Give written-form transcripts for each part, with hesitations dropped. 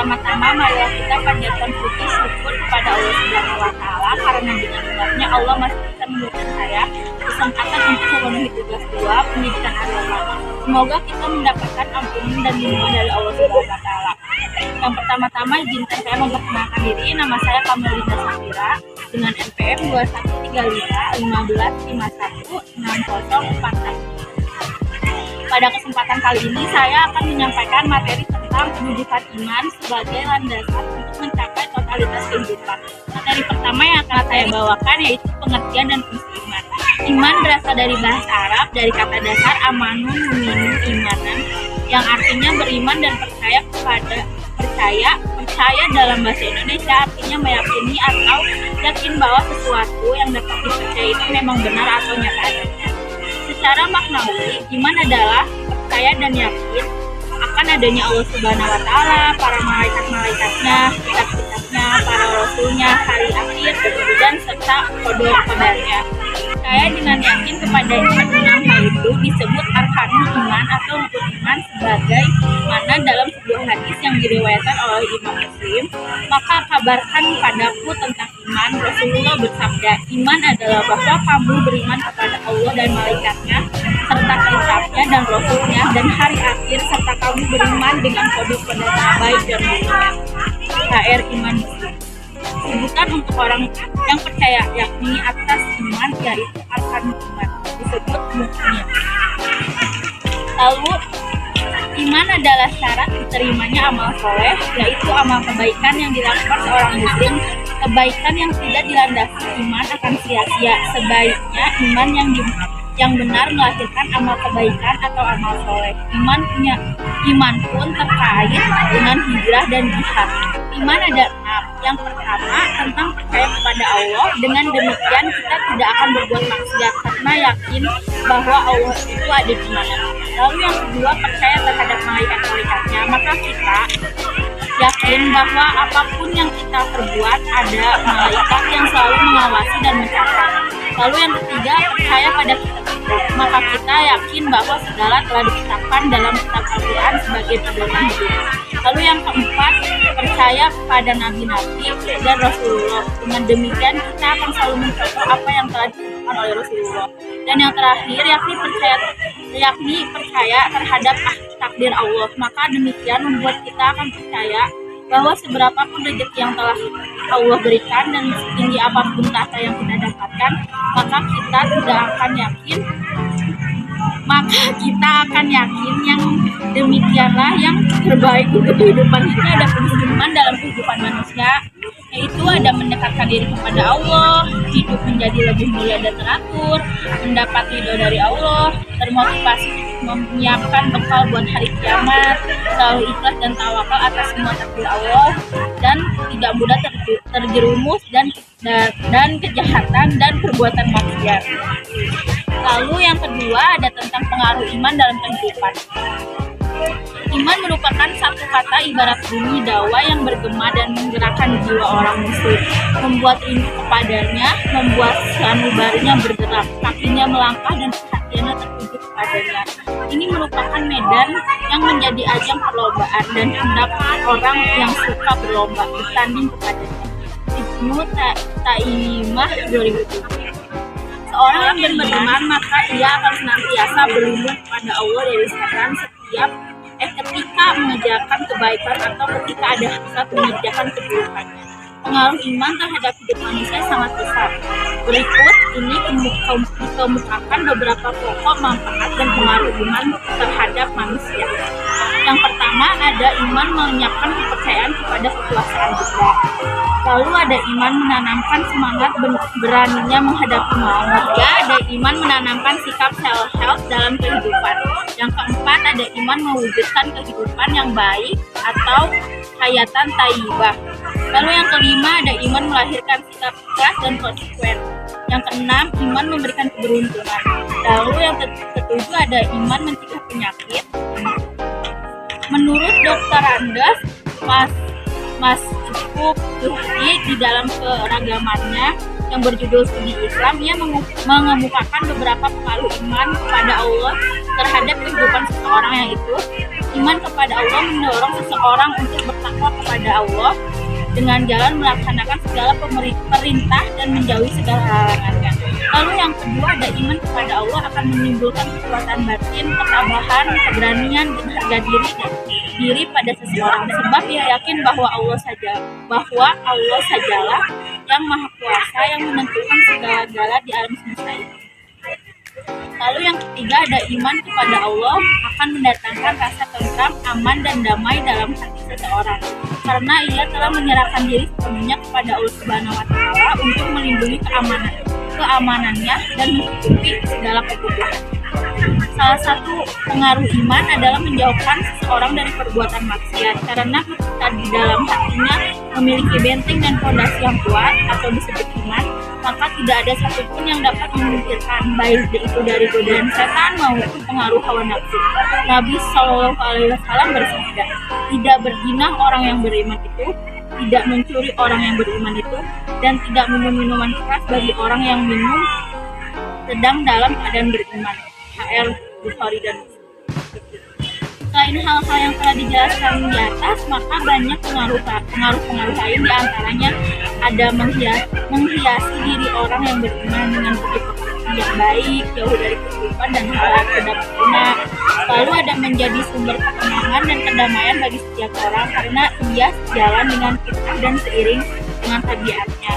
pertama-tama marilah kita panjatkan puji syukur kepada Allah Subhanahu wa Ta'ala, karena dengan nikmatnya Allah masih bisa memberikan saya kesempatan untuk memenuhi tugas dua pendidikan agama. Semoga kita mendapatkan ampunan dan lindungan dari Allah Subhanahu wa Ta'ala. Yang pertama-tama izinkan saya memperkenalkan diri. Nama saya Kamelinda Safira dengan NPM 2135 515516046. Pada kesempatan kali ini saya akan menyampaikan materi tentang pendidikan iman sebagai landasan untuk mencapai totalitas kehidupan. Materi pertama yang akan saya bawakan yaitu pengertian dan fungsi iman. Iman berasal dari bahasa Arab dari kata dasar amanun muminu imanan, yang artinya beriman dan percaya kepada percaya dalam bahasa Indonesia artinya meyakini atau yakin bahwa sesuatu yang dapat dipercaya itu memang benar atau nyata adanya. Secara maknawi, iman adalah percaya dan yakin akan adanya Allah Subhanahu wa Ta'ala, para malaikat-malaikatnya, kitab-kitabnya, para rasulnya, hari akhir, dan serta qada-qadarnya. Percaya dengan yakin kepada enam hal itu disebut arkanul iman atau rukun iman, sebagai mana dalam sebuah hadis yang diriwayatkan oleh Imam Muslim, maka kabarkan padaku tentang iman. Rasulullah bersabda, iman adalah bahwa kamu beriman kepada Allah dan malaikatnya, serta kitabnya dan rasulnya, dan hari akhir, serta kamu beriman dengan qada-qadarnya baik dan buruknya. HR iman Muslim. Sebutan untuk orang yang percaya yakni atas iman yaitu arkanul iman, disebut mukmin. Lalu iman adalah syarat diterimanya amal soleh, yaitu amal kebaikan yang dilakukan seorang muslim. Kebaikan yang tidak dilandasi iman akan sia-sia. Sebaiknya iman yang benar melahirkan amal kebaikan atau amal soleh. Iman pun terkait dengan hijrah dan jihad. Iman ada 6. Yang pertama tentang percaya kepada Allah. Dengan demikian kita tidak akan berbuat maksiat karena yakin bahwa Allah itu ada di mana. Lalu yang kedua percaya terhadap malaikat-malaikatnya. Maka kita yakin bahwa apapun yang kita perbuat ada malaikat yang selalu mengawasi dan mencatat. Lalu yang ketiga percaya pada kitab. Maka kita yakin bahwa segala telah ditetapkan dalam kitab Al-Quran sebagai pedoman hidup. Lalu yang keempat percaya pada nabi-nabi dan Rasulullah. Dengan demikian kita akan selalu mencontoh apa yang telah ditetapkan oleh Rasulullah. Dan yang terakhir yakni percaya terhadap takdir Allah. Maka demikian membuat kita akan percaya bahwa seberapapun rezeki yang telah Allah berikan dan setinggi apapun tahta yang kita dapatkan, maka kita akan yakin yang demikianlah yang terbaik untuk kehidupan kita. Ada fungsi iman dalam kehidupan manusia, yaitu ada mendekatkan diri kepada Allah, hidup menjadi lebih mulia dan teratur, mendapat ridho dari Allah, termotivasi menyiapkan bekal buat hari kiamat, selalu ikhlas dan tawakal atas semua takdir Allah, dan tidak mudah terjerumus dan kejahatan dan perbuatan maksiat. Lalu yang kedua ada tentang pengaruh iman dalam kehidupan. Iman merupakan satu kata ibarat bunyi dawa yang bergema dan menggerakkan jiwa orang muslim, membuat rindu kepadanya, membuat sanubarinya bergerak, kakinya melangkah dan perhatiannya tertuju kepadanya. Ini merupakan medan yang menjadi ajang perlombaan dan hendak orang yang suka berlomba bertanding kepadanya. Ibnu Taimiyah 2007. Seorang yang beriman maka ia akan senantiasa berlindung kepada Allah dari setan ketika mengerjakan kebaikan atau ketika ada hasad mengerjakan keburukannya. Pengaruh iman terhadap hidup manusia sangat besar. Berikut ini dikemukakan beberapa pokok manfaat dan pengaruh iman terhadap manusia. Yang pertama ada iman menyiapkan kepercayaan kepada kekuasaan Allah. Lalu ada iman menanamkan semangat beraninya menghadapi maut. Ada iman menanamkan sikap self-help dalam kehidupan. Yang keempat ada iman mewujudkan kehidupan yang baik atau hayatan thayyibah. Lalu yang kelima ada iman melahirkan sikap ikhlas dan konsekuen. Yang keenam iman memberikan keberuntungan. Lalu yang ketujuh ada iman mencegah penyakit. Menurut Dr. Andes Mas Cukup Zuhdi di dalam keragamannya yang berjudul Studi Islam, ia mengemukakan beberapa pengaruh iman kepada Allah terhadap kehidupan seseorang, yaitu Iman kepada Allah mendorong seseorang untuk bertakwa kepada Allah dengan jalan melaksanakan segala perintah dan menjauhi segala larangannya. Lalu yang kedua, ada iman kepada Allah akan menimbulkan kekuatan batin, ketabahan, keberanian, dan harga diri pada seseorang. Sebab ia yakin bahwa Allah sajalah yang maha kuasa yang menentukan segala-gala di alam semesta ini. Lalu yang ketiga, ada iman kepada Allah akan mendatangkan rasa tentram, aman, dan damai dalam hati seseorang, karena ia telah menyerahkan diri sepenuhnya kepada Allah Subhanahu wa Ta'ala untuk melindungi keamanannya dan menutupi segala kebutuhan. Salah satu pengaruh iman adalah menjauhkan seseorang dari perbuatan maksiat, karena ketika di dalam hatinya memiliki benteng dan fondasi yang kuat atau disebut iman, maka tidak ada satupun yang dapat memungkirkan, baik itu dari godaan setan maupun pengaruh hawa nafsu. Nabi Shallallahu Alaihi Wasallam bersabda, tidak berzina orang yang beriman itu, tidak mencuri orang yang beriman itu, dan tidak minum minuman keras bagi orang yang minum sedang dalam keadaan beriman. HR Bukhari dan Muslim. Selain hal-hal yang telah dijelaskan di atas, maka banyak pengaruh-pengaruh lain, diantaranya ada menghiasi diri orang yang beriman dengan budi pekerti yang baik, jauh dari kesulitan dan hal-hal tidak berguna. Lalu ada menjadi sumber ketenangan dan kedamaian bagi setiap orang, karena ia sejalan dengan fitrah dan seiring dengan tabiatnya.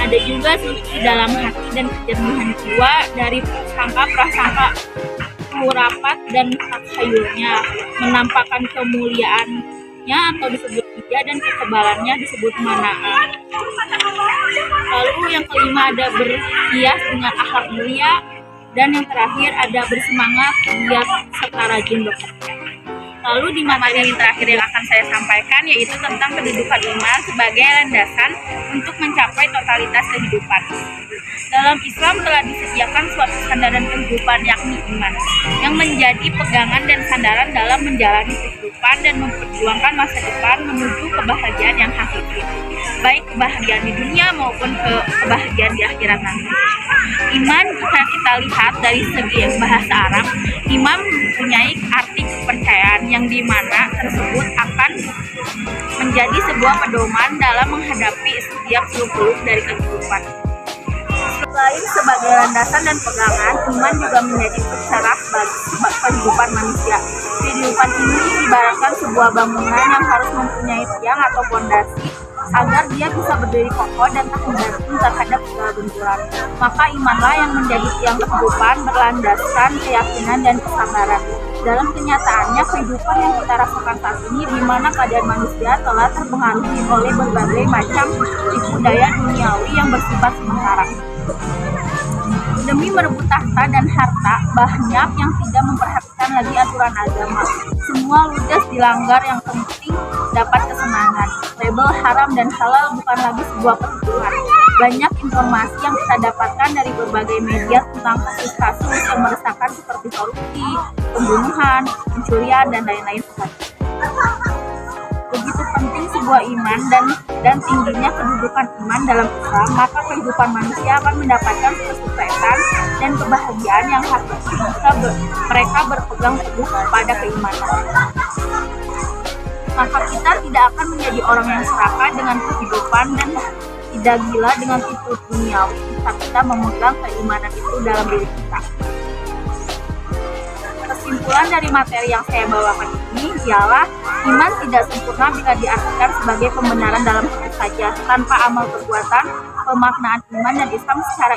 Ada juga suci dalam hati dan kejernihan jiwa dari prasangka rapat dan takhayulnya, menampakkan kemuliaannya atau disebut hija dan kekebalannya disebut mana'ah. Lalu yang kelima, ada berhias dengan akhlak mulia, dan yang terakhir ada bersemangat, giat, serta rajin bekerja. Lalu di materi terakhir yang akan saya sampaikan yaitu tentang kedudukan iman sebagai landasan untuk mencapai totalitas kehidupan. Dalam Islam telah disediakan suatu sandaran kehidupan, yakni iman, yang menjadi pegangan dan sandaran dalam menjalani kehidupan dan memperjuangkan masa depan menuju kebahagiaan yang hakiki, baik kebahagiaan di dunia maupun kebahagiaan di akhirat nanti. Iman, jika kita lihat dari segi bahasa Arab, iman mempunyai arti kepercayaan yang dimana tersebut akan menjadi sebuah pedoman dalam menghadapi setiap seluk-beluk dari kehidupan. Selain sebagai landasan dan pegangan, iman juga menjadi pencerah bagi kehidupan manusia. Kehidupan ini ibaratkan sebuah bangunan yang harus mempunyai tiang atau fondasi agar dia bisa berdiri kokoh dan tak tergantung terhadap segala benturan. Maka imanlah yang menjadi tiang kehidupan berlandaskan keyakinan dan kesabaran. Dalam kenyataannya, kehidupan yang kita rasakan saat ini, di mana keadaan manusia telah terpengaruhi oleh berbagai macam tipu daya duniawi yang bersifat sementara. Demi merebut tahta dan harta, banyak yang tidak memperhatikan lagi aturan agama. Semua ludes dilanggar, yang penting dapat kesenangan. Label haram dan halal bukan lagi sebuah kebutuhan. Banyak informasi yang kita dapatkan dari berbagai media tentang kasus-kasus yang meresahkan seperti korupsi, pembunuhan, pencurian, dan lain-lain sebagainya. Begitu penting sebuah iman dan tingginya kedudukan iman dalam Islam, maka kehidupan manusia akan mendapatkan kesuksesan dan kebahagiaan yang hakiki jika mereka berpegang teguh pada keimanan. Maka kita tidak akan menjadi orang yang serakah dengan kehidupan dan tidak gila dengan tipu duniawi jika kita memegang keimanan itu dalam diri kita. Kesimpulan dari materi yang saya bawakan ini ialah iman tidak sempurna bila diartikan sebagai pembenaran dalam hati saja. Tanpa amal perbuatan, pemaknaan iman dan Islam secara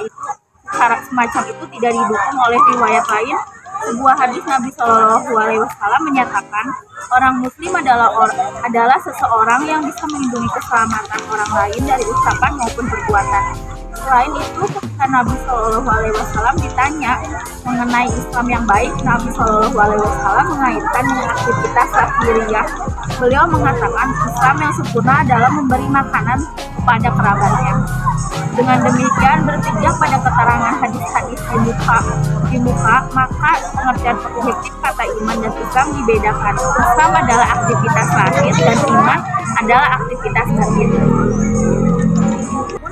semacam itu tidak didukung oleh riwayat lain. Sebuah hadis Nabi Shallallahu Alaihi Wasallam menyatakan, orang Muslim adalah seseorang yang bisa melindungi keselamatan orang lain dari ucapan maupun perbuatan. Selain itu, ketika Nabi Shallallahu Alaihi Wasallam ditanya mengenai Islam yang baik, Nabi Shallallahu Alaihi Wasallam mengaitkan dengan aktivitas lahiriah. Beliau mengatakan Islam yang sempurna adalah memberi makanan kepada kerabatnya. Dengan demikian, berpijak pada keterangan hadis-hadis di muka, maka pengertian objektif kata iman dan Islam dibedakan. Islam adalah aktivitas lahir dan iman adalah aktivitas batin.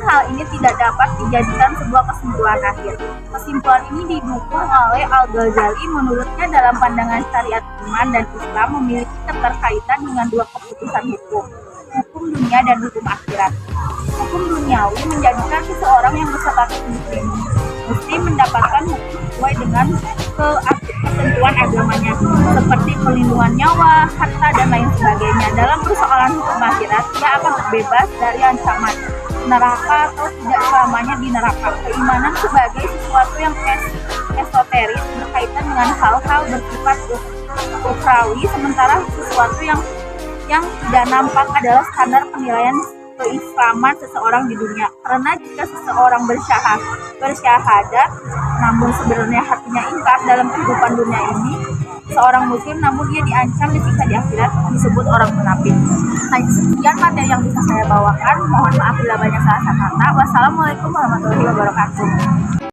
hal ini tidak dapat dijadikan sebuah kesimpulan akhir. Kesimpulan ini didukung oleh Al-Ghazali. Menurutnya dalam pandangan syariat iman dan Islam memiliki keterkaitan dengan dua keputusan hukum dunia dan hukum akhirat. Hukum duniawi menjadikan seseorang yang berstatus muslim mesti mendapatkan hukum sesuai dengan ketentuan agamanya, seperti perlindungan nyawa, harta, dan lain sebagainya. Dalam persoalan hukum akhirat, ia akan terbebas dari ancaman neraka atau tidak selamanya di neraka. Keimanan sebagai sesuatu yang esoteris berkaitan dengan hal-hal bersifat ukhrawi, sementara sesuatu yang tidak nampak adalah standar penilaian keislaman seseorang di dunia. Karena jika seseorang bersyahadat namun sebenarnya hatinya ingkar dalam kehidupan dunia ini, seorang muslim namun dia diancam disiksa di akhirat, disebut orang munafik. Baik, sekian materi yang bisa saya bawakan. Mohon maaf bila banyak salah kata. Wassalamualaikum warahmatullahi wabarakatuh.